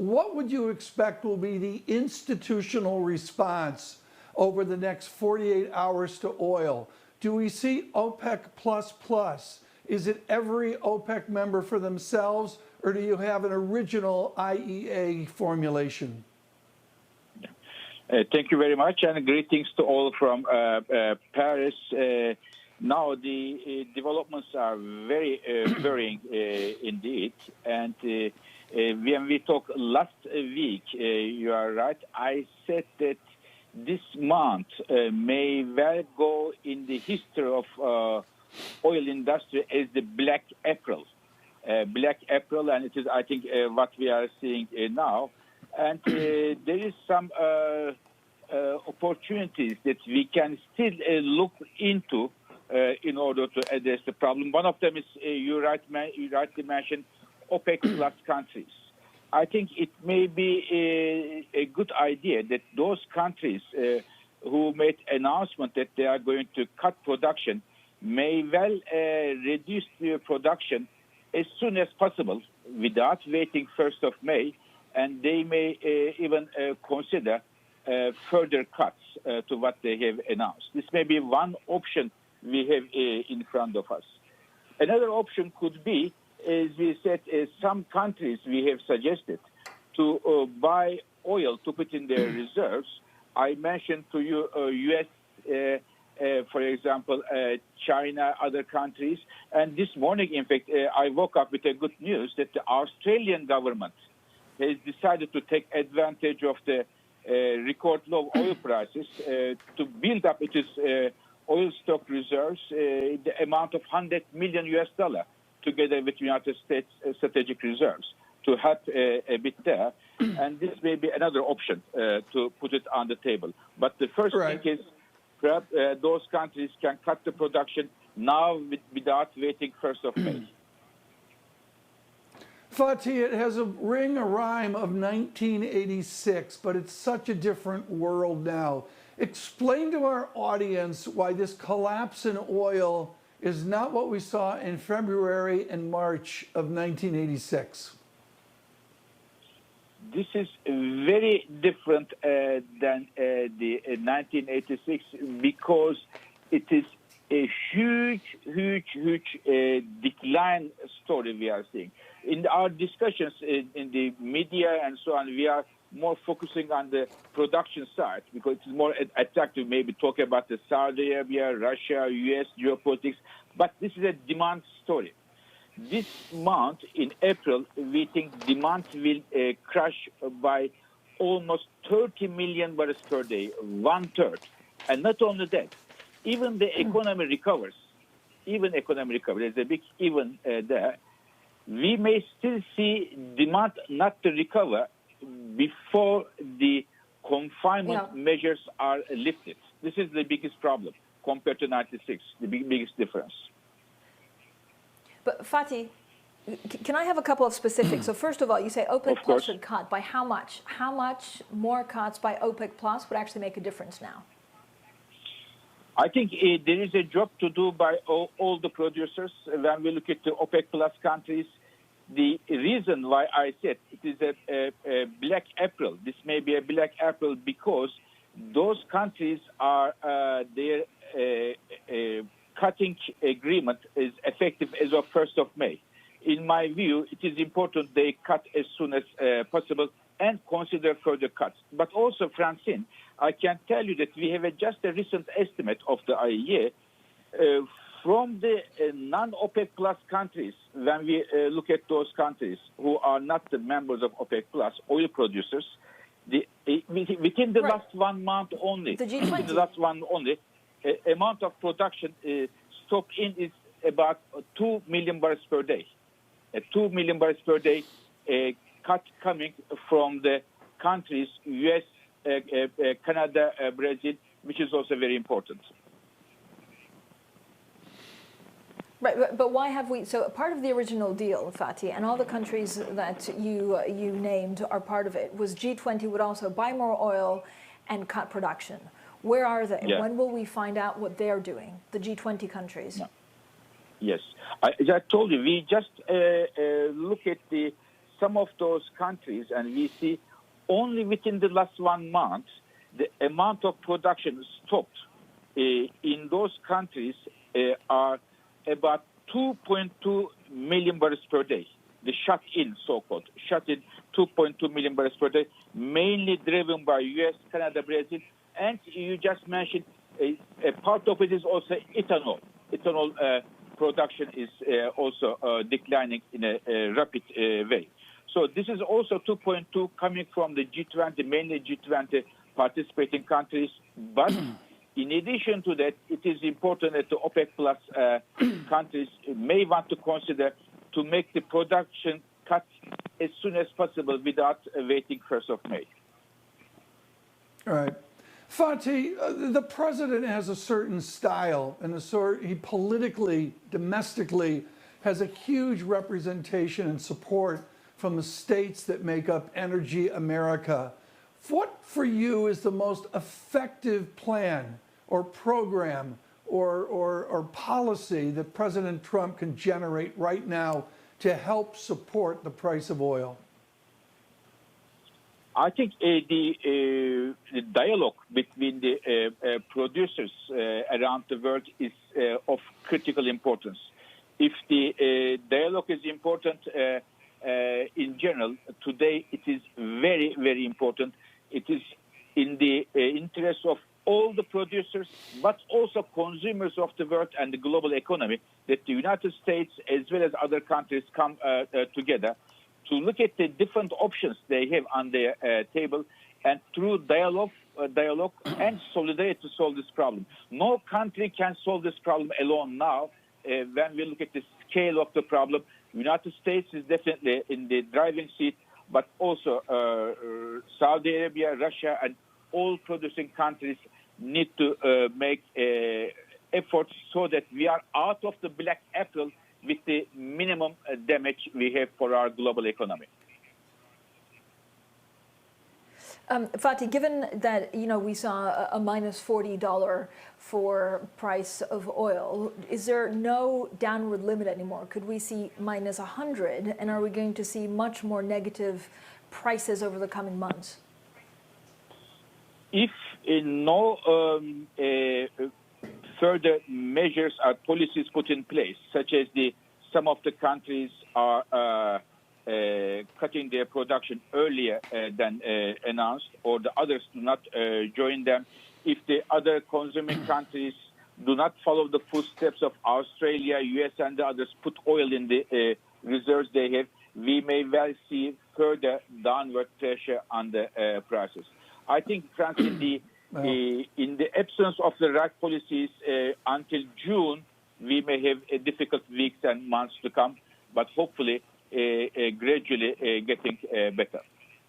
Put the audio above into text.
what would you expect will be the institutional response over the next 48 hours to oil? Do we see OPEC plus plus? Is it every OPEC member for themselves, or do you have an original IEA formulation? Thank you very much, and greetings to all from Paris. Now, the developments are very worrying indeed. And when we talked last week, you are right, I said that this month may well go in the history of oil industry as the Black April. Black April, and it is, I think, what we are seeing now. And there is some opportunities that we can still look into in order to address the problem. One of them is, you rightly mentioned, OPEC plus countries. I think it may be a good idea that those countries who made announcement that they are going to cut production may well reduce their production as soon as possible without waiting 1st of May, and they may even consider further cuts to what they have announced. This may be one option we have in front of us. Another option could be, as we said, some countries we have suggested to buy oil to put in their reserves. I mentioned to you U.S., for example, China, other countries. And this morning, in fact, I woke up with a good news that the Australian government has decided to take advantage of the record low oil prices to build up its oil stock reserves, the amount of $100 million together with United States strategic reserves to help a bit there. And this may be another option to put it on the table. But the first thing is perhaps those countries can cut the production now without waiting 1st of May. Fatih, it has a rhyme of 1986, but it's such a different world now. Explain to our audience why this collapse in oil is not what we saw in February and March of 1986. This is very different than the 1986 because it is a huge decline story we are seeing. In our discussions in the media and so on, we are more focusing on the production side because it's more attractive maybe talk about the Saudi Arabia, Russia, U.S. geopolitics, but this is a demand story. This month, in April, we think demand will crash by almost 30 million barrels per day, 1/3. And not only that, even the economy recovers. There's a big even there. We may still see demand not to recover before the confinement measures are lifted. This is the biggest problem compared to 96, the biggest difference. But Fatih, can I have a couple of specifics? So first of all, you say OPEC Plus should cut. By how much? How much more cuts by OPEC Plus would actually make a difference now? I think there is a job to do by all the producers. When we look at the OPEC Plus countries, the reason why I said it is a Black April, this may be a Black April because those countries are their cutting agreement is effective as of 1st of May. In my view, it is important they cut as soon as possible and consider further cuts. But also, Francine, I can tell you that we have just a recent estimate of the IEA from the non-OPEC Plus countries. When we look at those countries who are not the members of OPEC Plus, oil producers, within the last 1 month only, the G20. within the last one only, amount of production stock in is about 2 million barrels per day. 2 million barrels per day cut coming from the countries, U.S., Canada, Brazil, which is also very important. Right, but why have we, so part of the original deal, Fatih, and all the countries that you named are part of it, was G20 would also buy more oil and cut production. Where are they? Yeah. When will we find out what they're doing, the G20 countries? No. Yes. As I told you, we just look at the some of those countries, and we see only within the last 1 month, the amount of production stopped in those countries are about 2.2 million barrels per day. The shut-in, so-called, shut-in 2.2 million barrels per day, mainly driven by U.S., Canada, Brazil, and you just mentioned a part of it is also ethanol. Ethanol production is also declining in a rapid way. So this is also 2.2 coming from the G20, mainly G20 participating countries. But in addition to that, it is important that the OPEC plus countries may want to consider to make the production cut as soon as possible without waiting 1st of May. All right. Fatih, the president has a certain style and he politically, domestically, has a huge representation and support from the states that make up Energy America. What for you is the most effective plan or program or policy that President Trump can generate right now to help support the price of oil? I think the dialogue between the producers around the world is of critical importance. If the dialogue is important in general, today it is very, very important. It is in the interest of all the producers, but also consumers of the world and the global economy, that the United States as well as other countries come together to look at the different options they have on their table, and through dialogue and solidarity to solve this problem. No country can solve this problem alone now. When we look at the scale of the problem, United States is definitely in the driving seat, but also Saudi Arabia, Russia, and all producing countries need to make efforts so that we are out of the black April with the minimum damage we have for our global economy. Fatih, given that we saw a minus $40 for price of oil, is there no downward limit anymore? Could we see minus 100, and are we going to see much more negative prices over the coming months? If no further measures or policies put in place, such as some of the countries are cutting their production earlier than announced, or the others do not join them, if the other consuming countries do not follow the footsteps of Australia, US, and the others, put oil in the reserves they have, we may well see further downward pressure on the prices. I think, frankly, in the absence of the right policies until June, we may have difficult weeks and months to come, but hopefully gradually getting better.